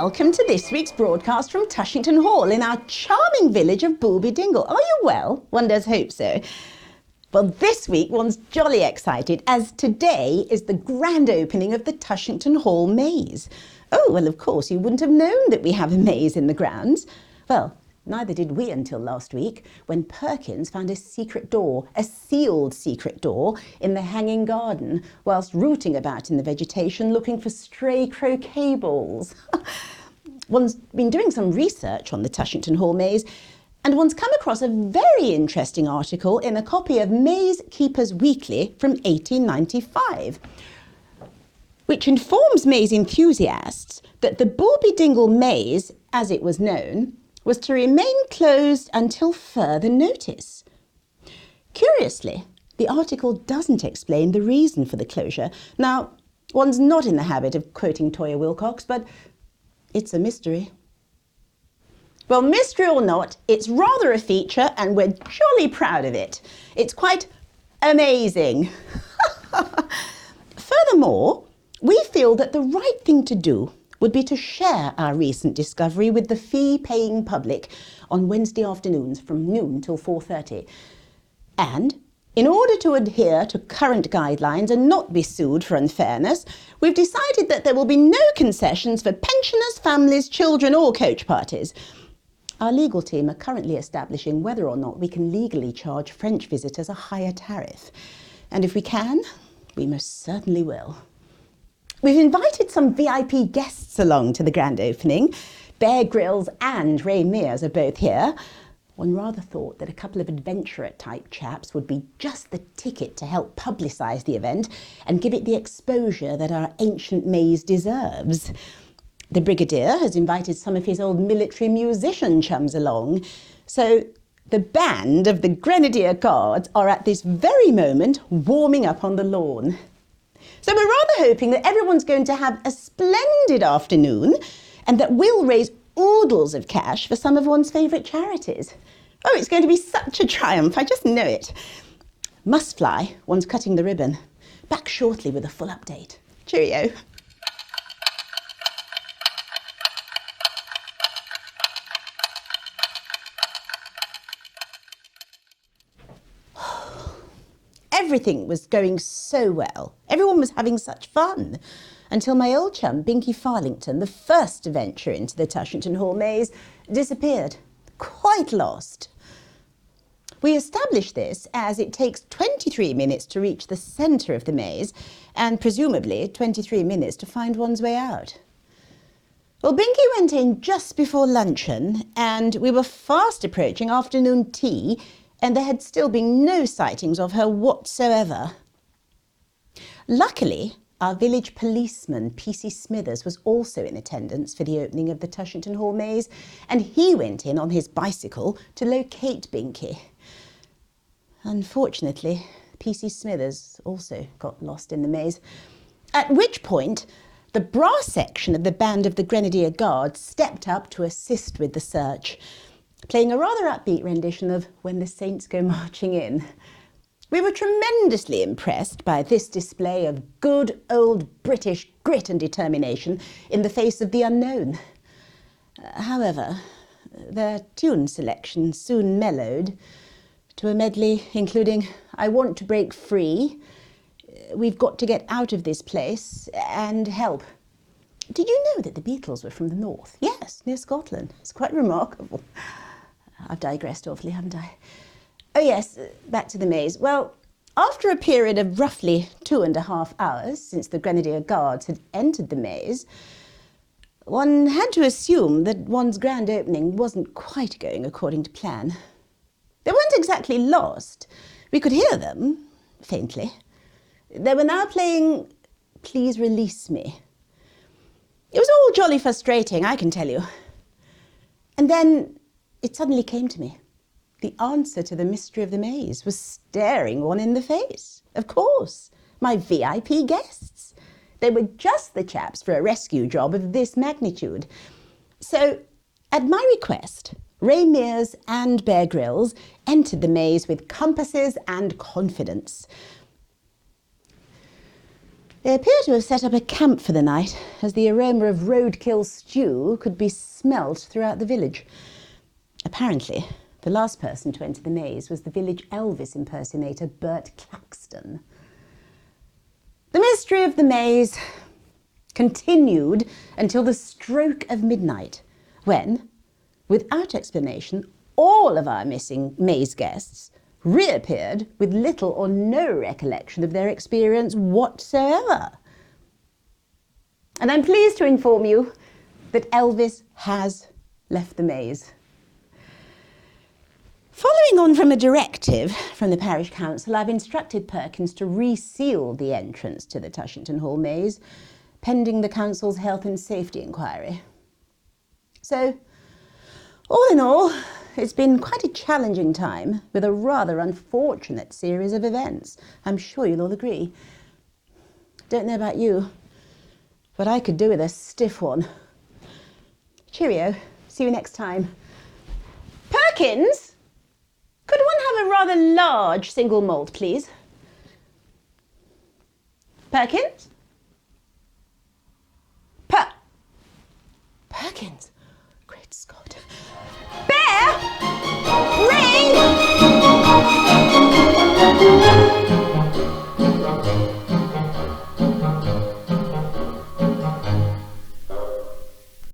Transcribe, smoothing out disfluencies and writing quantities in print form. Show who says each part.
Speaker 1: welcome to this week's broadcast from Tushington Hall in our charming village of Booby Dingle. Are you well? One does hope so. Well, this week one's jolly excited as today is the grand opening of the Tushington Hall maze. Oh, well, of course, you wouldn't have known that we have a maze in the grounds. Well, neither did we until last week, when Perkins found a secret door, a sealed secret door, in the hanging garden, whilst rooting about in the vegetation looking for stray croquet balls. One's been doing some research on the Tushington Hall maze, and one's come across a very interesting article in a copy of Maze Keepers Weekly from 1895, which informs maze enthusiasts that the Booby Dingle maze, as it was known, was to remain closed until further notice. Curiously, the article doesn't explain the reason for the closure. Now, one's not in the habit of quoting Toyah Wilcox, but it's a mystery. Well, mystery or not, it's rather a feature and we're jolly proud of it. It's quite amazing. Furthermore, we feel that the right thing to do would be to share our recent discovery with the fee-paying public on Wednesday afternoons from noon till 4:30. And in order to adhere to current guidelines and not be sued for unfairness, we've decided that there will be no concessions for pensioners, families, children or coach parties. Our legal team are currently establishing whether or not we can legally charge French visitors a higher tariff. And if we can, we most certainly will. We've invited some VIP guests along to the grand opening. Bear Grylls and Ray Mears are both here. One rather thought that a couple of adventurer-type chaps would be just the ticket to help publicise the event and give it the exposure that our ancient maze deserves. The Brigadier has invited some of his old military musician chums along. So the band of the Grenadier Guards are at this very moment warming up on the lawn. So we're rather hoping that everyone's going to have a splendid afternoon and that we'll raise oodles of cash for some of one's favourite charities. Oh, it's going to be such a triumph, I just know it. Must fly, one's cutting the ribbon. Back shortly with a full update. Cheerio. Everything was going so well. Everyone was having such fun. Until my old chum, Binky Farlington, the first to venture into the Tushington Hall maze, disappeared. Quite lost. We established this as it takes 23 minutes to reach the centre of the maze and presumably 23 minutes to find one's way out. Well, Binky went in just before luncheon and we were fast approaching afternoon tea and there had still been no sightings of her whatsoever. Luckily, our village policeman, P.C. Smithers, was also in attendance for the opening of the Tushington Hall maze, and he went in on his bicycle to locate Binky. Unfortunately, P.C. Smithers also got lost in the maze, at which point the brass section of the band of the Grenadier Guards stepped up to assist with the search, playing a rather upbeat rendition of When the Saints Go Marching In. We were tremendously impressed by this display of good old British grit and determination in the face of the unknown. However, their tune selection soon mellowed to a medley including I Want to Break Free, We've Got to Get Out of This Place, and Help. Did you know that the Beatles were from the north? Yes, near Scotland. It's quite remarkable. I've digressed awfully, haven't I? Oh yes, back to the maze. Well, after a period of roughly 2.5 hours since the Grenadier Guards had entered the maze, one had to assume that one's grand opening wasn't quite going according to plan. They weren't exactly lost. We could hear them, faintly. They were now playing Please Release Me. It was all jolly frustrating, I can tell you. And then it suddenly came to me. The answer to the mystery of the maze was staring one in the face. Of course, my VIP guests. They were just the chaps for a rescue job of this magnitude. So, at my request, Ray Mears and Bear Grylls entered the maze with compasses and confidence. They appear to have set up a camp for the night, as the aroma of roadkill stew could be smelt throughout the village. Apparently, the last person to enter the maze was the village Elvis impersonator Bert Claxton. The mystery of the maze continued until the stroke of midnight, when, without explanation, all of our missing maze guests reappeared with little or no recollection of their experience whatsoever. And I'm pleased to inform you that Elvis has left the maze. Following on from a directive from the parish council, I've instructed Perkins to reseal the entrance to the Tushington Hall maze, pending the council's health and safety inquiry. So, all in all, it's been quite a challenging time with a rather unfortunate series of events. I'm sure you'll all agree. Don't know about you, but I could do with a stiff one. Cheerio. See you next time. Perkins, could one have a rather large single malt, please? Perkins? Perkins? Great Scott. Bear! Ring!